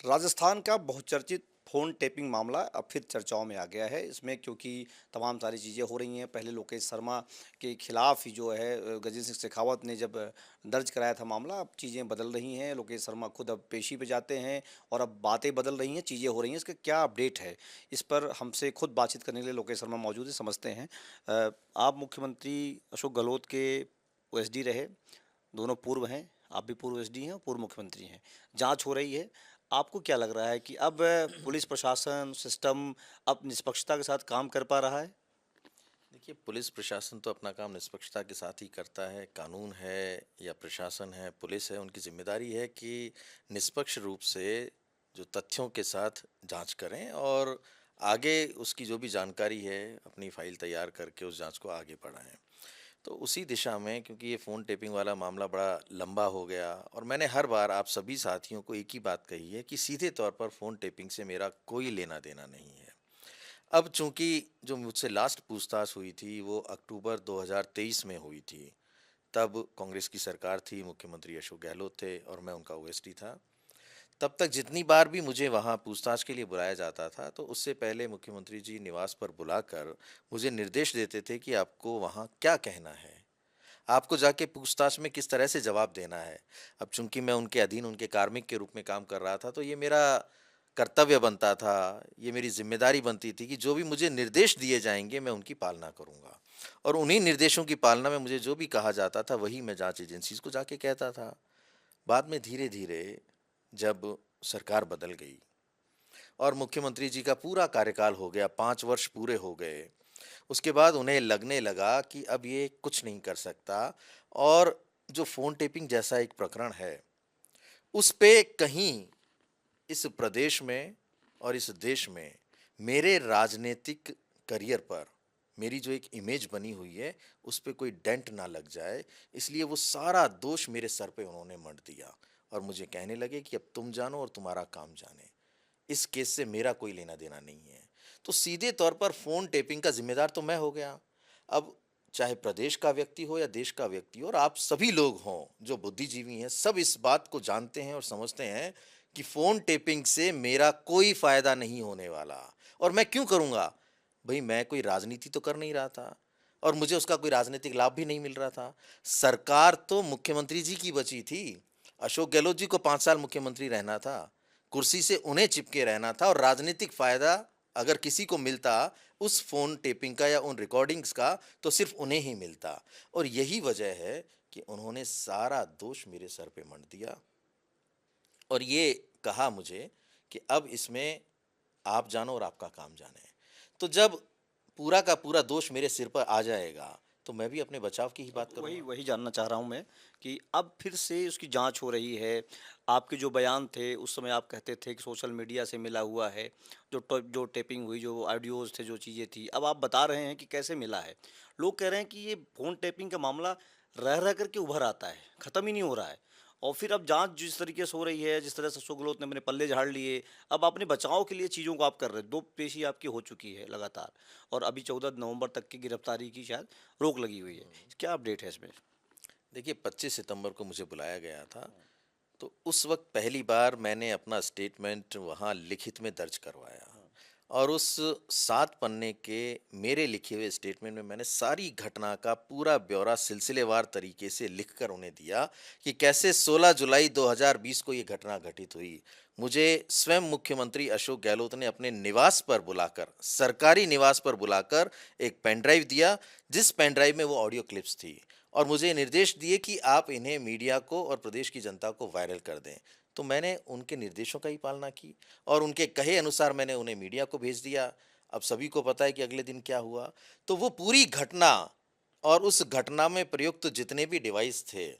राजस्थान का बहुचर्चित phone tapping मामला अब फिर चर्चाओं में आ गया है। इसमें क्योंकि तमाम सारी चीज़ें हो रही हैं। पहले लोकेश शर्मा के खिलाफ ही जो है गजेंद्र सिंह शेखावत ने जब दर्ज कराया था मामला, अब चीज़ें बदल रही हैं। लोकेश शर्मा खुद अब पेशी पे जाते हैं और अब बातें बदल रही हैं, चीज़ें हो रही हैं। इसका क्या अपडेट है? इस पर हमसे खुद बातचीत करने के लिए लोकेश शर्मा मौजूद हैं, समझते हैं। आप मुख्यमंत्री अशोक गहलोत के ओएसडी रहे, दोनों पूर्व हैं, आप भी पूर्व एसडी हैं और पूर्व मुख्यमंत्री हैं। जाँच हो रही है। आपको क्या लग रहा है कि अब पुलिस प्रशासन, सिस्टम अब निष्पक्षता के साथ काम कर पा रहा है? देखिए, पुलिस प्रशासन तो अपना काम निष्पक्षता के साथ ही करता है। कानून है या प्रशासन है, पुलिस है, उनकी ज़िम्मेदारी है कि निष्पक्ष रूप से जो तथ्यों के साथ जांच करें और आगे उसकी जो भी जानकारी है, अपनी फ़ाइल तैयार करके उस जांच को आगे बढ़ाएँ। तो उसी दिशा में, क्योंकि ये फ़ोन टेपिंग वाला मामला बड़ा लंबा हो गया और मैंने हर बार आप सभी साथियों को एक ही बात कही है कि सीधे तौर पर फ़ोन टेपिंग से मेरा कोई लेना-देना नहीं है। अब चूँकि जो मुझसे लास्ट पूछताछ हुई थी वो अक्टूबर 2023 में हुई थी। तब कांग्रेस की सरकार थी, मुख्यमंत्री अशोक गहलोत थे और मैं उनका ओएसडी था। तब तक जितनी बार भी मुझे वहाँ पूछताछ के लिए बुलाया जाता था, तो उससे पहले मुख्यमंत्री जी निवास पर बुलाकर मुझे निर्देश देते थे कि आपको वहाँ क्या कहना है? आपको जाके पूछताछ में किस तरह से जवाब देना है? अब चूँकि मैं उनके अधीन, उनके कार्मिक के रूप में काम कर रहा था, तो ये मेरा कर्तव्य बनता था, ये मेरी ज़िम्मेदारी बनती थी कि जो भी मुझे निर्देश दिए जाएँगे, मैं उनकी पालना करूँगा। और उन्हीं निर्देशों की पालना में मुझे जो भी कहा जाता था, वही मैं जाँच एजेंसीज़ को जाके कहता था। बाद में धीरे-धीरे जब सरकार बदल गई और मुख्यमंत्री जी का पूरा कार्यकाल हो गया, 5 वर्ष पूरे हो गए, उसके बाद उन्हें लगने लगा कि अब ये कुछ नहीं कर सकता और जो फ़ोन टेपिंग जैसा एक प्रकरण है, उस पे कहीं इस प्रदेश में और इस देश में मेरे राजनीतिक करियर पर मेरी जो एक इमेज बनी हुई है, उस पे कोई डेंट ना लग जाए, इसलिए वो सारा दोष मेरे सर पे उन्होंने मढ़ दिया और मुझे कहने लगे कि अब तुम जानो और तुम्हारा काम जाने। इस केस से मेरा कोई लेना-देना नहीं है। तो सीधे तौर पर फ़ोन टेपिंग का ज़िम्मेदार तो मैं हो गया। अब चाहे प्रदेश का व्यक्ति हो या देश का व्यक्ति हो और आप सभी लोग हों, जो बुद्धिजीवी हैं, सब इस बात को जानते हैं और समझते हैं कि फ़ोन टेपिंग से मेरा कोई फ़ायदा नहीं होने वाला और मैं क्यों करूँगा? भई मैं कोई राजनीति तो कर नहीं रहा था और मुझे उसका कोई राजनीतिक लाभ भी नहीं मिल रहा था। सरकार तो मुख्यमंत्री जी की बची थी। अशोक गहलोत जी को 5 साल मुख्यमंत्री रहना था। कुर्सी से उन्हें चिपके रहना था और राजनीतिक फ़ायदा अगर किसी को मिलता उस फ़ोन टेपिंग का या उन रिकॉर्डिंग्स का, तो सिर्फ़ उन्हें ही मिलता और यही वजह है कि उन्होंने सारा दोष मेरे सर पे मढ़ दिया और ये कहा मुझे कि अब इसमें आप जानो और आपका काम जाने। तो जब पूरा का पूरा दोष मेरे सिर पर आ जाएगा, तो मैं भी अपने बचाव की ही अब बात वही करूँगा। वही जानना चाह रहा हूँ मैं कि अब फिर से उसकी जाँच हो रही है। आपके जो बयान थे, उस समय आप कहते थे कि सोशल मीडिया से मिला हुआ है, जो टेपिंग हुई, जो ऑडियोज़ थे, जो चीज़ें थी। अब आप बता रहे हैं कि कैसे मिला है। लोग कह रहे हैं कि ये फ़ोन टेपिंग का मामला रह कर के उभर आता है, ख़त्म ही नहीं हो रहा है। और फिर अब जाँच जिस तरीके से हो रही है, जिस तरह से अशोक गहलोत ने अपने पल्ले झाड़ लिए, अब अपने बचाव के लिए चीज़ों को आप कर रहे हैं। 2 पेशी आपकी हो चुकी है लगातार और अभी 14 नवंबर तक की गिरफ्तारी की शायद रोक लगी हुई है। क्या अपडेट है इसमें? देखिए, 25 सितंबर को मुझे बुलाया गया था, तो उस वक़्त पहली बार मैंने अपना स्टेटमेंट वहाँ लिखित में दर्ज करवाया और उस 7 पन्ने के मेरे लिखे हुए स्टेटमेंट में मैंने सारी घटना का पूरा ब्यौरा सिलसिलेवार तरीके से लिखकर उन्हें दिया कि कैसे 16 जुलाई 2020 को ये घटना घटित हुई। मुझे स्वयं मुख्यमंत्री अशोक गहलोत ने अपने निवास पर बुलाकर, सरकारी निवास पर बुलाकर एक पेन ड्राइव दिया, जिस पेन ड्राइव में वो ऑडियो क्लिप्स थी और मुझे निर्देश दिए कि आप इन्हें मीडिया को और प्रदेश की जनता को वायरल कर दें। तो मैंने उनके निर्देशों का ही पालना की और उनके कहे अनुसार मैंने उन्हें मीडिया को भेज दिया। अब सभी को पता है कि अगले दिन क्या हुआ। तो वो पूरी घटना और उस घटना में प्रयुक्त जितने भी डिवाइस थे,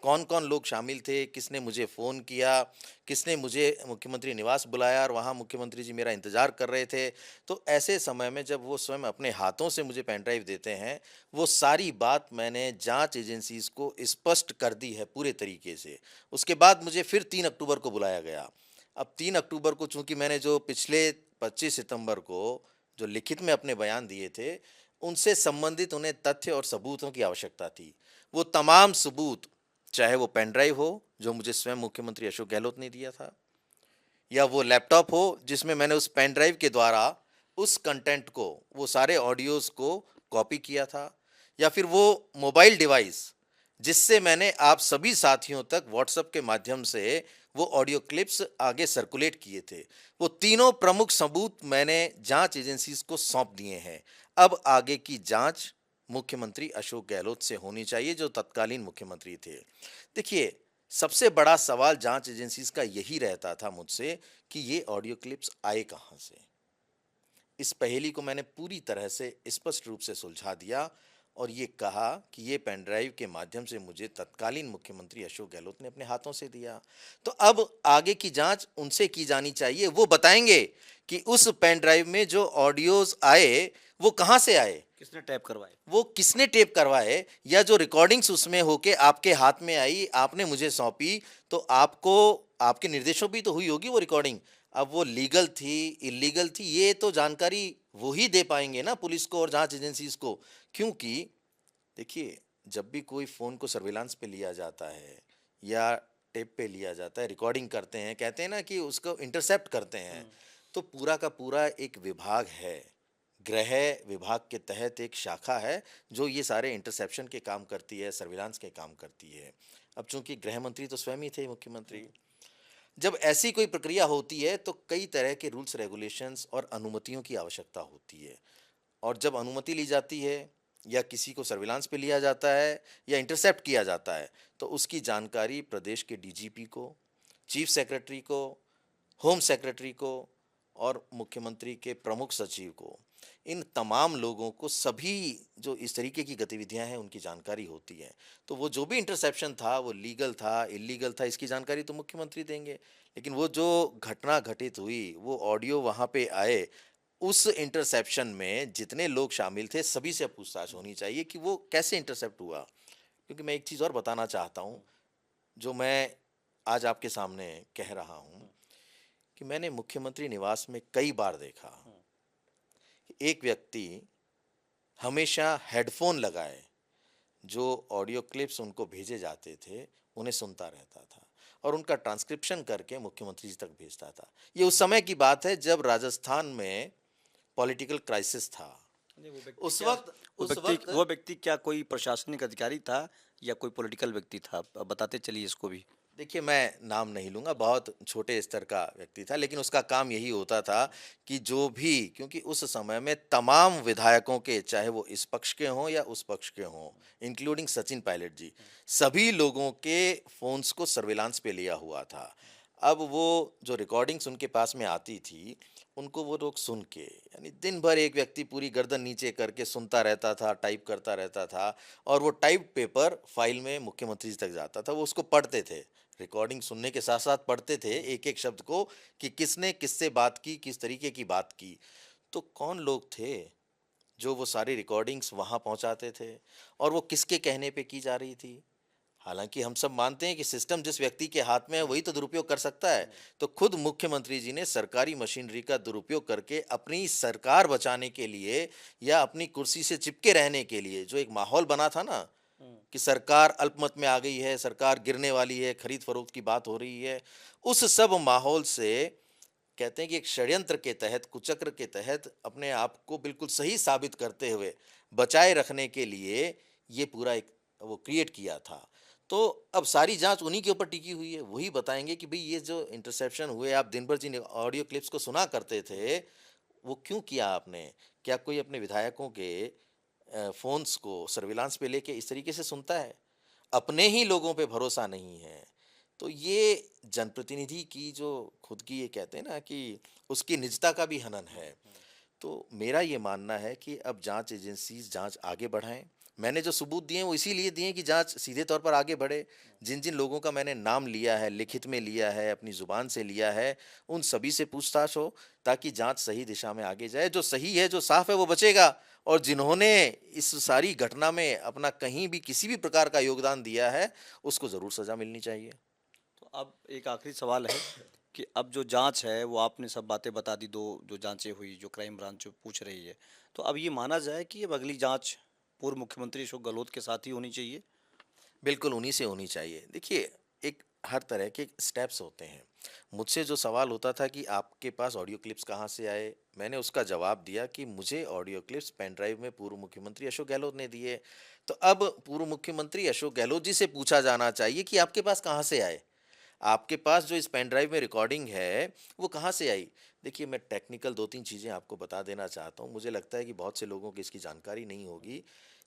कौन-कौन लोग शामिल थे, किसने मुझे फ़ोन किया, किसने मुझे मुख्यमंत्री निवास बुलाया और वहाँ मुख्यमंत्री जी मेरा इंतज़ार कर रहे थे। तो ऐसे समय में जब वो स्वयं अपने हाथों से मुझे पेन ड्राइव देते हैं, वो सारी बात मैंने जाँच एजेंसीज़ को स्पष्ट कर दी है पूरे तरीके से। उसके बाद मुझे फिर 3 अक्टूबर को बुलाया गया। अब 3 अक्टूबर को चूँकि मैंने जो पिछले 25 सितंबर को जो लिखित में अपने बयान दिए थे, उनसे संबंधित उन्हें तथ्य और सबूतों की आवश्यकता थी। वो तमाम सबूत, चाहे वो पेन ड्राइव हो, जो मुझे स्वयं मुख्यमंत्री अशोक गहलोत ने दिया था, या वो लैपटॉप हो जिसमें मैंने उस पेन ड्राइव के द्वारा उस कंटेंट को, वो सारे ऑडियोज़ को कॉपी किया था, या फिर वो मोबाइल डिवाइस जिससे मैंने आप सभी साथियों तक व्हाट्सएप के माध्यम से वो ऑडियो क्लिप्स आगे सर्कुलेट किए थे। वो तीनों प्रमुख सबूत मैंने जांच एजेंसीज को सौंप दिए हैं। अब आगे की जांच मुख्यमंत्री अशोक गहलोत से होनी चाहिए, जो तत्कालीन मुख्यमंत्री थे। देखिए, सबसे बड़ा सवाल जांच एजेंसीज का यही रहता था मुझसे कि ये ऑडियो क्लिप्स आए कहां से। इस पहेली को मैंने पूरी तरह से स्पष्ट रूप से सुलझा दिया और ये कहा कि ये पेन ड्राइव के माध्यम से मुझे तत्कालीन मुख्यमंत्री अशोक गहलोत ने अपने हाथों से दिया। तो अब आगे की जांच उनसे की जानी चाहिए। वो बताएंगे कि उस पेन ड्राइव में जो ऑडियोज आए वो कहां से आए, किसने टैप करवाए? वो किसने टेप करवाए, या जो रिकॉर्डिंग्स उसमें होके आपके हाथ में आई, आपने मुझे सौंपी, तो आपको आपके निर्देशों भी तो हुई होगी वो रिकॉर्डिंग। अब वो लीगल थी, इलीगल थी, ये तो जानकारी वो ही दे पाएंगे ना पुलिस को और जांच एजेंसीज को। क्योंकि देखिए, जब भी कोई फोन को सर्विलांस पे लिया जाता है या टेप पे लिया जाता है, रिकॉर्डिंग करते हैं, कहते हैं ना कि उसको इंटरसेप्ट करते हैं, तो पूरा का पूरा एक विभाग है, गृह विभाग के तहत एक शाखा है जो ये सारे इंटरसेप्शन के काम करती है, सर्विलांस के काम करती है। अब चूंकि गृह मंत्री तो स्वयं ही थे मुख्यमंत्री, जब ऐसी कोई प्रक्रिया होती है तो कई तरह के रूल्स रेगुलेशंस और अनुमतियों की आवश्यकता होती है। और जब अनुमति ली जाती है या किसी को सर्विलांस पे लिया जाता है या इंटरसेप्ट किया जाता है, तो उसकी जानकारी प्रदेश के डीजीपी को, चीफ सेक्रेटरी को, होम सेक्रेटरी को और मुख्यमंत्री के प्रमुख सचिव को, इन तमाम लोगों को सभी जो इस तरीके की गतिविधियां हैं उनकी जानकारी होती है। तो वो जो भी इंटरसेप्शन था वो लीगल था, इलीगल था, इसकी जानकारी तो मुख्यमंत्री देंगे। लेकिन वो जो घटना घटित हुई, वो ऑडियो वहां पे आए, उस इंटरसेप्शन में जितने लोग शामिल थे सभी से पूछताछ होनी चाहिए कि वो कैसे इंटरसेप्ट हुआ। क्योंकि मैं एक चीज और बताना चाहता हूँ, जो मैं आज आपके सामने कह रहा हूँ, कि मैंने मुख्यमंत्री निवास में कई बार देखा कि एक व्यक्ति हमेशा हेडफोन लगाए जो ऑडियो क्लिप्स उनको भेजे जाते थे उन्हें सुनता रहता था और उनका ट्रांसक्रिप्शन करके मुख्यमंत्री जी तक भेजता था। ये उस समय की बात है जब राजस्थान में पॉलिटिकल क्राइसिस था। नहीं, वो व्यक्ति उस क्या, वक्त उस वक्त वो व्यक्ति क्या कोई प्रशासनिक अधिकारी था या कोई पॉलिटिकल व्यक्ति था? अब बताते चलिए इसको भी। देखिए, मैं नाम नहीं लूंगा, बहुत छोटे स्तर का व्यक्ति था, लेकिन उसका काम यही होता था कि जो भी, क्योंकि उस समय में तमाम विधायकों के, चाहे वो इस पक्ष के हों या उस पक्ष के हों, इंक्लूडिंग सचिन पायलट जी, सभी लोगों के फोन्स को सर्विलांस पे लिया हुआ था। अब वो जो रिकॉर्डिंग्स उनके पास में आती थी, उनको वो लोग सुन के, यानी दिन भर एक व्यक्ति पूरी गर्दन नीचे करके सुनता रहता था, टाइप करता रहता था, और वो टाइप पेपर फाइल में मुख्यमंत्री जी तक जाता था, वो उसको पढ़ते थे। रिकॉर्डिंग सुनने के साथ साथ पढ़ते थे एक एक शब्द को कि किसने किससे बात की, किस तरीके की बात की। तो कौन लोग थे जो वो सारी रिकॉर्डिंग्स वहां पहुंचाते थे और वो किसके कहने पे की जा रही थी। हालांकि हम सब मानते हैं कि सिस्टम जिस व्यक्ति के हाथ में है वही तो दुरुपयोग कर सकता है। तो खुद मुख्यमंत्री जी ने सरकारी मशीनरी का दुरुपयोग करके अपनी सरकार बचाने के लिए या अपनी कुर्सी से चिपके रहने के लिए, जो एक माहौल बना था ना कि सरकार अल्पमत में आ गई है, सरकार गिरने वाली है, खरीद फरोख्त की बात हो रही है, उस सब माहौल से, कहते हैं कि एक षड्यंत्र के तहत, कुचक्र के तहत अपने आप को बिल्कुल सही साबित करते हुए बचाए रखने के लिए ये पूरा एक वो क्रिएट किया था। तो अब सारी जांच उन्हीं के ऊपर टिकी हुई है, वही बताएंगे कि भाई ये जो इंटरसेप्शन हुए, आप दिन भर जिन ऑडियो क्लिप्स को सुना करते थे, वो क्यों किया आपने? क्या कोई अपने विधायकों के फोन्स को सर्विलांस पे लेके इस तरीके से सुनता है? अपने ही लोगों पे भरोसा नहीं है। तो ये जनप्रतिनिधि की जो खुद की, ये कहते हैं ना कि उसकी निजता का भी हनन है। तो मेरा ये मानना है कि अब जांच एजेंसीज जांच आगे बढ़ाएं। मैंने जो सबूत दिए हैं वो इसीलिए दिए हैं कि जांच सीधे तौर पर आगे बढ़े। जिन जिन लोगों का मैंने नाम लिया है, लिखित में लिया है, अपनी जुबान से लिया है, उन सभी से पूछताछ हो ताकि जांच सही दिशा में आगे जाए। जो सही है, जो साफ है, वो बचेगा, और जिन्होंने इस सारी घटना में अपना कहीं भी किसी भी प्रकार का योगदान दिया है उसको जरूर सजा मिलनी चाहिए। तो अब एक आखिरी सवाल है कि अब जो जांच है वो आपने सब बातें बता दी, दो जो जांचें हुई, जो क्राइम ब्रांच जो पूछ रही है, तो अब ये माना जाए कि अब अगली जांच पूर्व मुख्यमंत्री अशोक गहलोत के साथ ही होनी चाहिए? बिल्कुल उन्हीं से होनी चाहिए। देखिए, एक हर तरह के स्टेप्स होते हैं। मुझसे जो सवाल होता था कि आपके पास ऑडियो क्लिप्स कहाँ से आए, मैंने उसका जवाब दिया कि मुझे ऑडियो क्लिप्स पेन ड्राइव में पूर्व मुख्यमंत्री अशोक गहलोत ने दिए। तो अब पूर्व मुख्यमंत्री अशोक गहलोत जी से पूछा जाना चाहिए कि आपके पास कहाँ से आए, आपके पास जो इस पेन ड्राइव में रिकॉर्डिंग है वो कहाँ से आई। देखिए, मैं टेक्निकल 2-3 चीज़ें आपको बता देना चाहता हूँ। मुझे लगता है कि बहुत से लोगों को इसकी जानकारी नहीं होगी।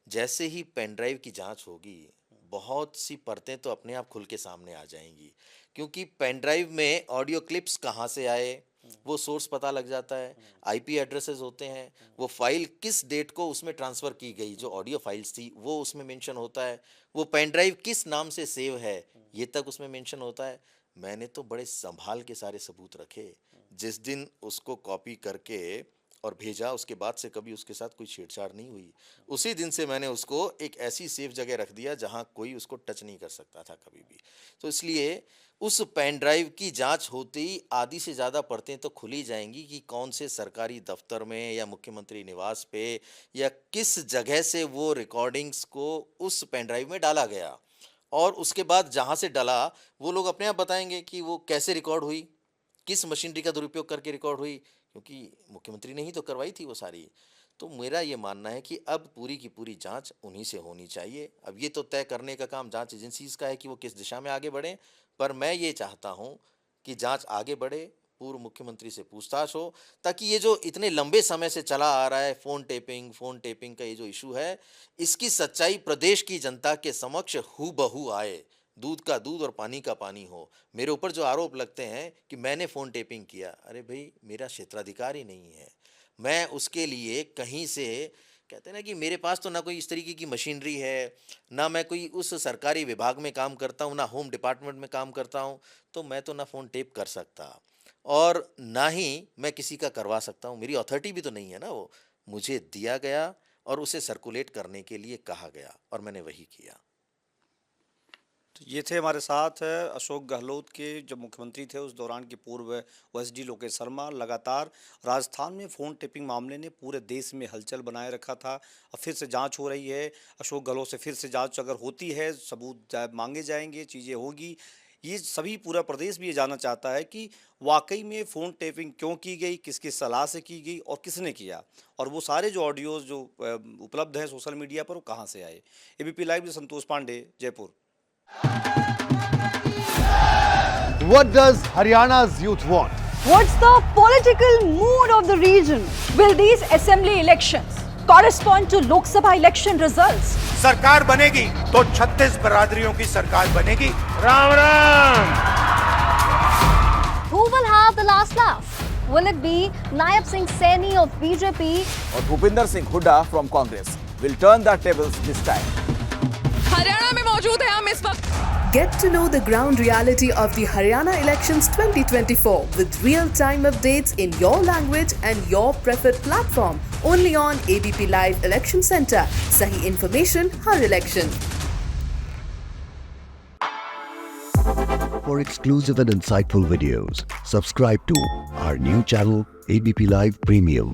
जैसे ही पेन ड्राइव की जांच होगी, बहुत सी परतें तो अपने आप खुल के सामने आ जाएंगी, क्योंकि पेन ड्राइव में ऑडियो क्लिप्स कहाँ से आए वो सोर्स पता लग जाता है, आईपी एड्रेसेस होते हैं, वो फाइल किस डेट को उसमें ट्रांसफ़र की गई, जो ऑडियो फाइल्स थी वो उसमें मेंशन होता है, वो पेन ड्राइव किस नाम से सेव है ये तक उसमें मेंशन होता है। मैंने तो बड़े संभाल के सारे सबूत रखे। जिस दिन उसको कॉपी करके और भेजा, उसके बाद से कभी उसके साथ कोई छेड़छाड़ नहीं हुई। उसी दिन से मैंने उसको एक ऐसी सेफ जगह रख दिया जहां कोई उसको टच नहीं कर सकता था कभी भी। तो इसलिए उस पेन ड्राइव की जांच होते ही आधी से ज़्यादा परतें तो खुली जाएंगी कि कौन से सरकारी दफ्तर में या मुख्यमंत्री निवास पे या किस जगह से वो रिकॉर्डिंग्स को उस पेन ड्राइव में डाला गया, और उसके बाद जहां से डाला वो लोग अपने आप बताएंगे कि वो कैसे रिकॉर्ड हुई, किस मशीनरी का दुरुपयोग करके रिकॉर्ड हुई, क्योंकि मुख्यमंत्री ने ही तो करवाई थी वो सारी। तो मेरा ये मानना है कि अब पूरी की पूरी जांच उन्हीं से होनी चाहिए। अब ये तो तय करने का काम जांच एजेंसीज का है कि वो किस दिशा में आगे बढ़ें, पर मैं ये चाहता हूँ कि जांच आगे बढ़े, पूर्व मुख्यमंत्री से पूछताछ हो, ताकि ये जो इतने लंबे समय से चला आ रहा है फ़ोन टेपिंग का ये जो इशू है, इसकी सच्चाई प्रदेश की जनता के समक्ष हूबहू आए, दूध का दूध और पानी का पानी हो। मेरे ऊपर जो आरोप लगते हैं कि मैंने फ़ोन टेपिंग किया, अरे भाई मेरा क्षेत्राधिकार ही नहीं है। मैं उसके लिए कहीं से, कहते हैं ना कि मेरे पास तो ना कोई इस तरीके की मशीनरी है, ना मैं कोई उस सरकारी विभाग में काम करता हूँ, ना होम डिपार्टमेंट में काम करता हूँ, तो मैं तो ना फ़ोन टेप कर सकता और ना ही मैं किसी का करवा सकता हूँ। मेरी अथॉरिटी भी तो नहीं है ना वो। मुझे दिया गया और उसे सर्कुलेट करने के लिए कहा गया और मैंने वही किया। तो ये थे हमारे साथ अशोक गहलोत के जब मुख्यमंत्री थे उस दौरान के पूर्व ओएसडी लोकेश शर्मा। लगातार राजस्थान में फ़ोन टेपिंग मामले ने पूरे देश में हलचल बनाए रखा था। अब फिर से जांच हो रही है। अशोक गहलोत से फिर से जांच अगर होती है, सबूत मांगे जाएंगे, चीज़ें होगी। ये सभी पूरा प्रदेश भी ये जानना चाहता है कि वाकई में फ़ोन टेपिंग क्यों की गई, किसकी सलाह से की गई और किसने किया, और वो सारे जो ऑडियोज़ जो उपलब्ध हैं सोशल मीडिया पर वो कहाँ से आए। एबीपी लाइव से Santosh Pandey, Jaipur. What does Haryana's youth want? What's the political mood of the region? Will these assembly elections correspond to Lok Sabha election results? सरकार बनेगी तो 36 बरादरियों की सरकार बनेगी। Ram Ram. Who will have the last laugh? Will it be Nayab Singh Saini of BJP or Bhupinder Singh Hooda from Congress will turn the tables this time? Haryana में मौजूद है हम इस वक्त। Get to know the ground reality of the Haryana elections 2024 with real-time updates in your language and your preferred platform. Only on ABP Live Election Center. Sahi information, har election. For exclusive and insightful videos, subscribe to our new channel ABP Live Premium.